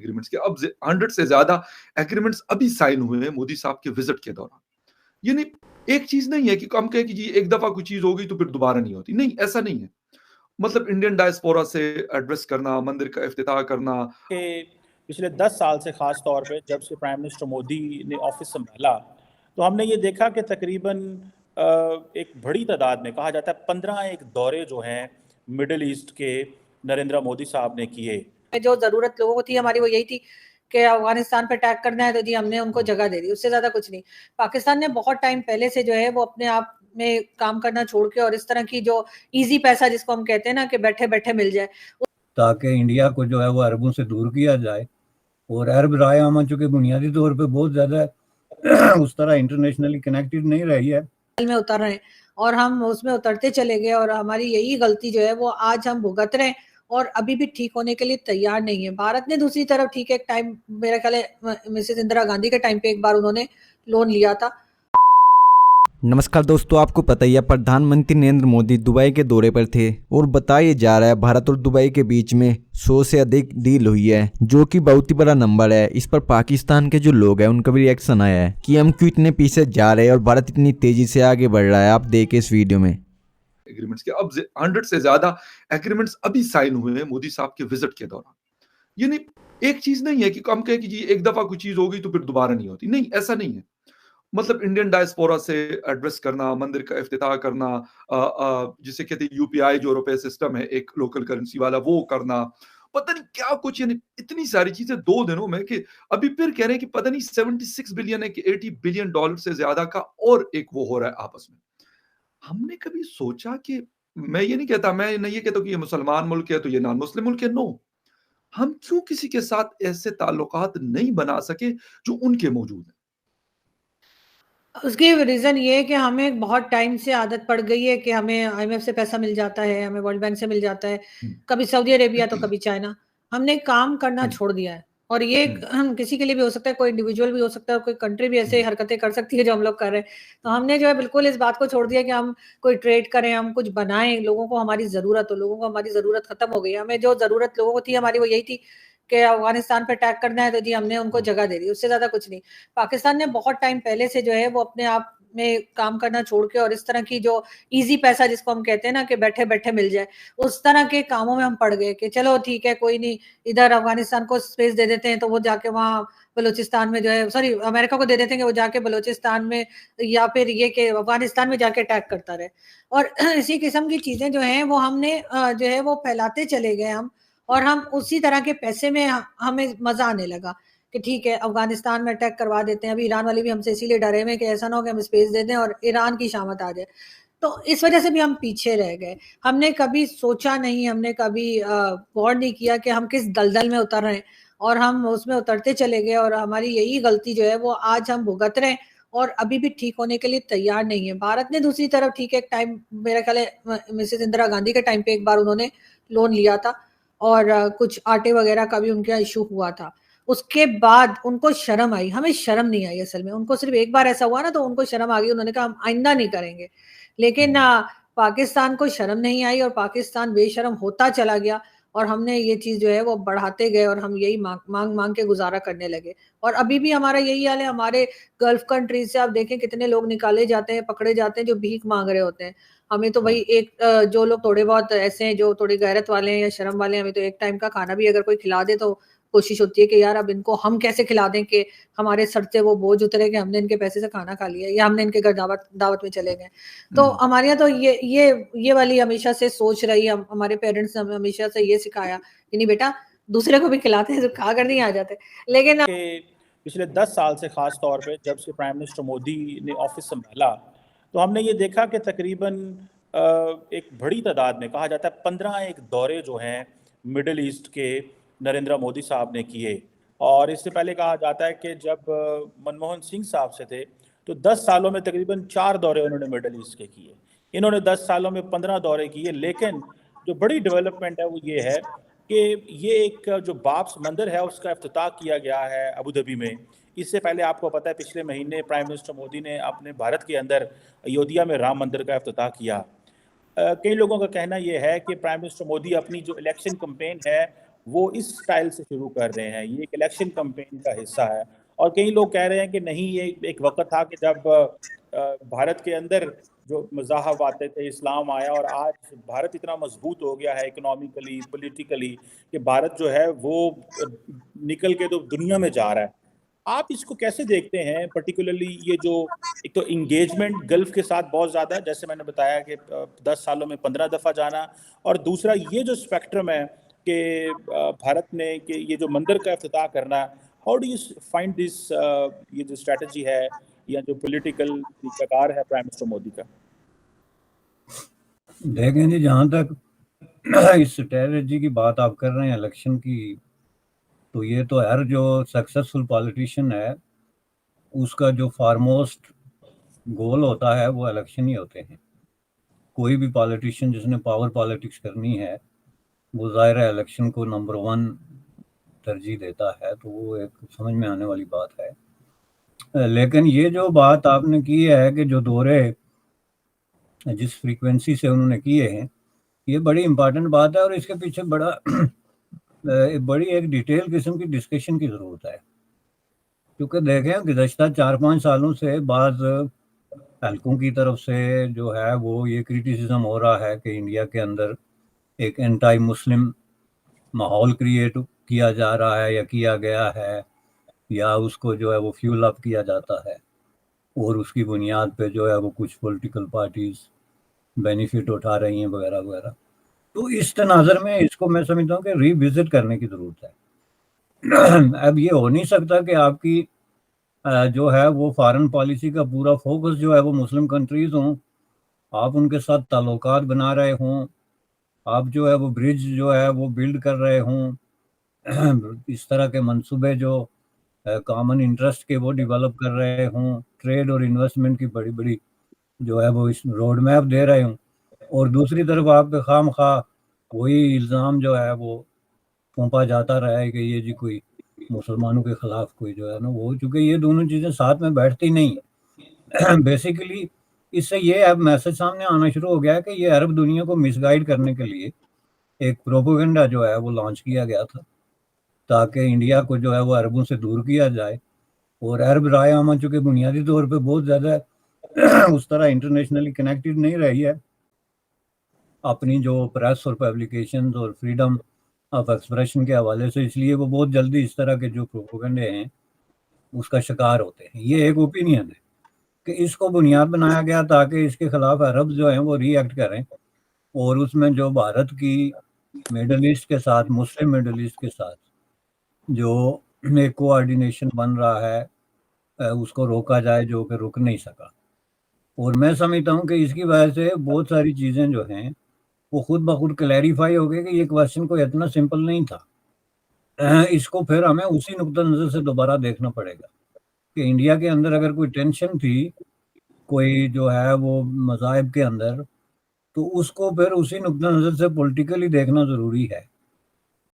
Agreements के, अब 100 से ज्यादा एग्रीमेंट्स अभी साइन हुए हैं मोदी साहब के विजिट के दौरान। यानी एक चीज नहीं है कि हम कहें कि जी एक दफा कोई चीज हो गई तो फिर दोबारा नहीं होती, नहीं ऐसा नहीं है। मतलब इंडियन डायस्पोरा से एड्रेस करना, मंदिर का इफ्तिताह करना। कि पिछले 10 साल से ख़ास तौर पे जब से प्राइम मिनिस्टर मोदी ने ऑफिस संभाला, तो हमने ये देखा कि तकरीबन एक बड़ी तादाद में, कहा जाता है 15 एक दौरे जो हैं मिडल ईस्ट के नरेंद्र मोदी साहब ने किए। जो ज़रूरत लोगों को थी हमारी वो यही थी कि अफगानिस्तान पे अटैक करना है, तो जी हमने उनको जगह दे दी, उससे ज़्यादा कुछ नहीं। पाकिस्तान ने बहुत टाइम पहले से जो है वो अपने आप में काम करना छोड़ के और इस तरह की जो इजी पैसा जिसको हम कहते हैं ना कि बैठे बैठे मिल जाए, ताकि इंडिया को जो है वो अरबों से दूर किया जाए। और अरब राय आमद चूँकि बुनियादी तौर पे बहुत ज़्यादा उस तरह इंटरनेशनली कनेक्टेड नहीं रही है, में उतर रहे हैं और हम उसमें उतरते चले गए और हमारी यही गलती जो है वो आज हम भुगत रहे हैं और अभी भी ठीक होने के लिए तैयार नहीं है। भारत ने दूसरी तरफ ठीक है एक टाइम, मेरा ख्याल है मिसेस इंदिरा गांधी के टाइम पे एक बार उन्होंने लोन लिया था। नमस्कार दोस्तों, आपको पता ही है प्रधानमंत्री नरेंद्र मोदी दुबई के दौरे पर थे और बताया जा रहा है भारत और दुबई के बीच में 100 से अधिक डील हुई है, जो कि बहुत ही बड़ा नंबर है। इस पर पाकिस्तान के जो लोग हैं उनका भी रिएक्शन आया है कि हम क्यों इतने पीछे जा रहे हैं और भारत इतनी तेजी से आगे बढ़ रहा है। आप देखें इस वीडियो में। एग्रीमेंट्स के, अब 100 से ज्यादा एग्रीमेंट्स अभी साइन हुए हैं मोदी साहब के विजिट के दौरान। यानी एक चीज नहीं है कि हम कहें कि जी एक दफा कोई चीज हो गई तो फिर दोबारा नहीं होती, नहीं ऐसा नहीं है। मतलब इंडियन डायस्पोरा से एड्रेस करना, मंदिर का इफ्तिताह करना, जिसे कहते हैं यूपीआई जो रुपए सिस्टम है एक लोकल करेंसी वाला, वो करना, पता नहीं क्या कुछ, यानी इतनी सारी चीजें 2 दिनों में कि अभी फिर कह रहे हैं कि पता नहीं 76 बिलियन है कि 80 बिलियन डॉलर से ज्यादा का और एक वो हो रहा है आपस में। हमने कभी सोचा कि, मैं ये नहीं कहता, मैं नहीं ये कहता कि ये मुसलमान मुल्क है तो ये नॉन मुस्लिम मुल्क है, नो, हम क्यों किसी के साथ ऐसे ताल्लुकात नहीं बना सके जो उनके मौजूद हैं? उसकी रीज़न ये है कि हमें बहुत टाइम से आदत पड़ गई है कि हमें आईएमएफ से पैसा मिल जाता है, हमें वर्ल्ड बैंक से मिल जाता है, कभी सऊदी अरेबिया तो कभी चाइना। हमने काम करना छोड़ दिया है और ये हम किसी के लिए भी हो सकता है, कोई इंडिविजुअल भी हो सकता है, कोई कंट्री भी ऐसे हरकतें कर सकती है जो हम लोग कर रहे हैं। तो हमने जो है बिल्कुल इस बात को छोड़ दिया कि हम कोई ट्रेड करें, हम कुछ बनाएं, लोगों को हमारी ज़रूरत हो। लोगों को हमारी ज़रूरत खत्म हो गई है। हमें जो ज़रूरत लोगों को थी हमारी वो यही थी कि अफगानिस्तान पे अटैक करना है, तो जी हमने उनको जगह दे दी, उससे ज़्यादा कुछ नहीं। पाकिस्तान ने बहुत टाइम पहले से जो है वो अपने आप में काम करना छोड़ के और इस तरह की जो इजी पैसा जिसको हम कहते हैं ना कि बैठे बैठे मिल जाए, उस तरह के कामों में हम पड़ गए कि चलो ठीक है कोई नहीं, इधर अफगानिस्तान को स्पेस दे देते हैं तो वो जाके वहाँ बलूचिस्तान में जो है, सॉरी अमेरिका को दे देते हैं कि वो जाके बलूचिस्तान में या फिर ये कि अफगानिस्तान में जाके अटैक करता रहे। और इसी किस्म की चीजें जो हैं वो हमने जो है वो फैलाते चले गए हम, और हम उसी तरह के पैसे में हमें मजा आने लगा कि ठीक है अफगानिस्तान में अटैक करवा देते हैं। अभी ईरान वाले भी हमसे इसीलिए डरे हुए कि ऐसा ना हो कि हम स्पेस दे दें और ईरान की शामत आ जाए, तो इस वजह से भी हम पीछे रह गए। हमने कभी सोचा नहीं, हमने कभी गौर नहीं किया कि हम किस दलदल में उतर रहे हैं और हम उसमें उतरते चले गए और हमारी यही गलती जो है वो आज हम भुगत रहे हैं और अभी भी ठीक होने के लिए तैयार नहीं है। भारत ने दूसरी तरफ ठीक है एक टाइम, मेरा ख्याल है मिसेस इंदिरा गांधी के टाइम पे एक बार उन्होंने लोन लिया था और कुछ आटे वगैरह का भी उनका इशू हुआ था। उसके बाद उनको शर्म आई, हमें शर्म नहीं आई असल में। उनको सिर्फ एक बार ऐसा हुआ ना तो उनको शर्म आ गई, उन्होंने कहा हम आइंदा नहीं करेंगे। लेकिन पाकिस्तान को शर्म नहीं आई और पाकिस्तान बेशर्म होता चला गया और हमने ये चीज जो है वो बढ़ाते गए और हम यही मांग मांग के गुजारा करने लगे। और अभी भी हमारा यही हाल है। हमारे गल्फ कंट्रीज से आप देखें कितने लोग निकाले जाते हैं, पकड़े जाते हैं जो भीख मांग रहे होते हैं। हमें तो भाई एक जो लोग थोड़े बहुत ऐसे हैं जो थोड़ी गैरत वाले हैं या शर्म वाले हैं, हमें तो एक टाइम का खाना भी अगर कोई खिला दे तो कोशिश होती है कि यार अब इनको हम कैसे खिला दें कि हमारे सर से वो बोझ उतरे कि हमने इनके पैसे से खाना खा लिया या हमने इनके घर दावत में चले गए। तो हमारे यहाँ तो ये वाली हमेशा से सोच रही है। हमारे पेरेंट्स ने हमें हमेशा से ये सिखाया कि नहीं बेटा दूसरे को भी खिलाते हैं तो खा कर नहीं आ जाते। लेकिन पिछले 10 साल से ख़ास तौर पे जब से प्राइम मिनिस्टर मोदी ने ऑफिस संभाला, तो हमने ये देखा कि तकरीबन एक बड़ी तादाद में, कहा जाता है 15 एक दौरे जो हैं मिडल ईस्ट के नरेंद्र मोदी साहब ने किए। और इससे पहले कहा जाता है कि जब मनमोहन सिंह साहब से थे तो 10 सालों में तकरीबन 4 दौरे उन्होंने मिडल ईस्ट के किए। इन्होंने 10 सालों में 15 दौरे किए। लेकिन जो बड़ी डेवलपमेंट है वो ये है कि ये एक जो बाब्स मंदिर है उसका इफ्तिताह किया गया है अबू धाबी में। इससे पहले आपको पता है पिछले महीने प्राइम मिनिस्टर मोदी ने अपने भारत के अंदर अयोध्या में राम मंदिर का इफ्तिताह किया। कई लोगों का कहना यह है कि प्राइम मिनिस्टर मोदी अपनी जो इलेक्शन कैंपेन है وہ اس سٹائل سے شروع کر رہے ہیں. یہ ایک الیکشن کمپین کا حصہ ہے. اور کئی لوگ کہہ رہے ہیں کہ نہیں، یہ ایک وقت تھا کہ جب بھارت کے اندر جو مذاہب آتے تھے، اسلام آیا، اور آج بھارت اتنا مضبوط ہو گیا ہے اکنامکلی، پولیٹیکلی، کہ بھارت جو ہے وہ نکل کے تو دنیا میں جا رہا ہے. آپ اس کو کیسے دیکھتے ہیں؟ پرٹیکولرلی یہ جو ایک تو انگیجمنٹ گلف کے ساتھ بہت زیادہ ہے، جیسے میں نے بتایا کہ 10 سالوں میں 15 دفعہ جانا، اور دوسرا یہ جو اسپیکٹرم ہے کہ بھارت نے کہ یہ جو مندر کا افتتاح کرنا. How do you find this, یہ جو اسٹریٹجی ہے یا جو پولیٹیکل طریقہ کار ہے پرائم منسٹر مودی کا؟ دیکھیں جی، جہاں تک اس اسٹریٹجی کی بات آپ کر رہے ہیں الیکشن کی، تو یہ تو ہر جو سکسیسفل پالیٹیشین ہے اس کا جو فارموسٹ گول ہوتا ہے وہ الیکشن ہی ہوتے ہیں. کوئی بھی پالیٹیشین جس نے پاور پالیٹکس کرنی ہے وہ ظاہر ہے الیکشن کو نمبر 1 ترجیح دیتا ہے. تو وہ ایک سمجھ میں آنے والی بات ہے. لیکن یہ جو بات آپ نے کی ہے کہ جو دورے جس فریکوینسی سے انہوں نے کیے ہیں، یہ بڑی امپارٹنٹ بات ہے، اور اس کے پیچھے بڑی ایک ڈیٹیل قسم کی ڈسکشن کی ضرورت ہے. کیونکہ دیکھیں گزشتہ 4-5 سالوں سے بعض حلقوں کی طرف سے جو ہے وہ یہ کریٹیسزم ہو رہا ہے کہ انڈیا کے اندر ایک اینٹائی مسلم ماحول کریٹ کیا جا رہا ہے یا کیا گیا ہے، یا اس کو جو ہے وہ فیول اپ کیا جاتا ہے، اور اس کی بنیاد پہ جو ہے وہ کچھ پولیٹیکل پارٹیز بینیفٹ اٹھا رہی ہیں وغیرہ وغیرہ. تو اس تناظر میں اس کو میں سمجھتا ہوں کہ ری وزٹ کرنے کی ضرورت ہے. اب یہ ہو نہیں سکتا کہ آپ کی جو ہے وہ فارن پالیسی کا پورا فوکس جو ہے وہ مسلم کنٹریز ہوں، آپ ان کے ساتھ تعلقات بنا رہے ہوں، آپ جو ہے وہ برج جو ہے وہ بلڈ کر رہے ہوں، اس طرح کے منصوبے جو کامن انٹرسٹ کے وہ ڈیولپ کر رہے ہوں، ٹریڈ اور انویسٹمنٹ کی بڑی بڑی جو ہے وہ اس روڈ میپ دے رہے ہوں، اور دوسری طرف آپ پہ خام خواہ وہی الزام جو ہے وہ پھونپا جاتا رہا ہے کہ یہ جی کوئی مسلمانوں کے خلاف کوئی جو ہے نا وہ، چونکہ یہ دونوں چیزیں ساتھ میں بیٹھتی نہیں ہیں. بیسیکلی اس سے یہ اب میسج سامنے آنا شروع ہو گیا ہے کہ یہ عرب دنیا کو مس گائیڈ کرنے کے لیے ایک پروپیگنڈا جو ہے وہ لانچ کیا گیا تھا، تاکہ انڈیا کو جو ہے وہ عربوں سے دور کیا جائے. اور عرب رائے عامہ چونکہ بنیادی طور پہ بہت زیادہ اس طرح انٹرنیشنلی کنیکٹڈ نہیں رہی ہے اپنی جو پریس اور پبلیکیشنز اور فریڈم آف ایکسپریشن کے حوالے سے، اس لیے وہ بہت جلدی اس طرح کے جو پروپیگنڈے ہیں اس کا شکار ہوتے ہیں. یہ ایک اوپینین ہے کہ اس کو بنیاد بنایا گیا تاکہ اس کے خلاف عرب جو ہیں وہ ری ایکٹ کریں، اور اس میں جو بھارت کی میڈل ایسٹ کے ساتھ، مسلم میڈل ایسٹ کے ساتھ جو ایک کوآرڈینیشن بن رہا ہے اس کو روکا جائے، جو کہ رک نہیں سکا. اور میں سمجھتا ہوں کہ اس کی وجہ سے بہت ساری چیزیں جو ہیں وہ خود بخود کلیریفائی ہو گئی کہ یہ کویسچن کوئی اتنا سمپل نہیں تھا. اس کو پھر ہمیں اسی نقطہ نظر سے دوبارہ دیکھنا پڑے گا کہ انڈیا کے اندر اگر کوئی ٹینشن تھی کوئی جو ہے وہ مذاہب کے اندر، تو اس کو پھر اسی نقطہ نظر سے پولیٹیکلی دیکھنا ضروری ہے.